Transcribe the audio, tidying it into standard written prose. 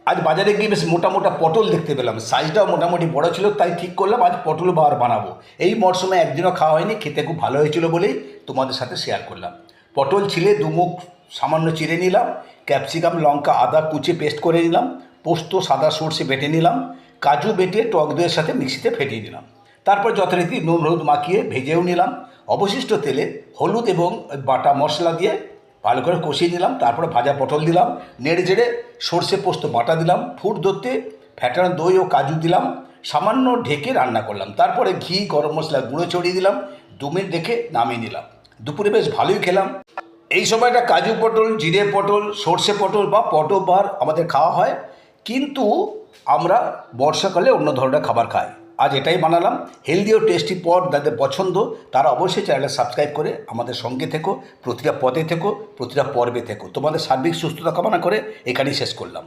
আজ বাজারে গিয়ে বেশ মোটা মোটা পটল দেখতে পেলাম, সাইজটাও মোটামুটি বড় ছিল, তাই ঠিক করলাম আজ পটল বার বানাবো। এই মরশুমে একদিনও খাওয়া হয়নি, খেতে খুব ভালো হয়েছিল বলেই তোমাদের সাথে শেয়ার করলাম। পটল ছিলে দুমুখ সামান্য চিড়ে নিলাম, ক্যাপসিকাম লঙ্কা আদা কুচি পেস্ট করে নিলাম, পোস্ত সাদা সর্ষে বেটে নিলাম, কাজু বেটে টক দইয়ের সাথে মিক্সিতে ফেটিয়ে নিলাম। তারপর যথারীতি নুন হলুদ মাখিয়ে ভেজেও নিলাম। অবশিষ্ট তেলে হলুদ এবং বাটা মশলা দিয়ে ভালো করে কষিয়ে নিলাম। তারপরে ভাজা পটল দিলাম, নেড়ে চেড়ে সর্ষে পোস্ত বাটা দিলাম, ফুট ধরতে ফ্যাটানো দই ও কাজু দিলাম, সামান্য ঢেকে রান্না করলাম। তারপরে ঘি গরম মশলা গুঁড়ো ছড়িয়ে দিলাম, 2 মিনিট রেখে নামিয়ে নিলাম। দুপুরে বেশ ভালোই খেলাম। এই সময়টা কাজু পটল, জিরে পটল, সর্ষে পটল বা পটল বার আমাদের খাওয়া হয়, কিন্তু আমরা বর্ষাকালে অন্য ধরনের খাবার খাই। আজ এটাই বানালাম। হেলদি ও টেস্টি পদ যাদের পছন্দ তারা অবশ্যই চ্যানেলটা সাবস্ক্রাইব করে আমাদের সঙ্গে থেকো, প্রতিটা পদে থেকো, প্রতিটা পর্বে থেকো। তোমাদের সার্বিক সুস্থতা কামনা করে এখানেই শেষ করলাম।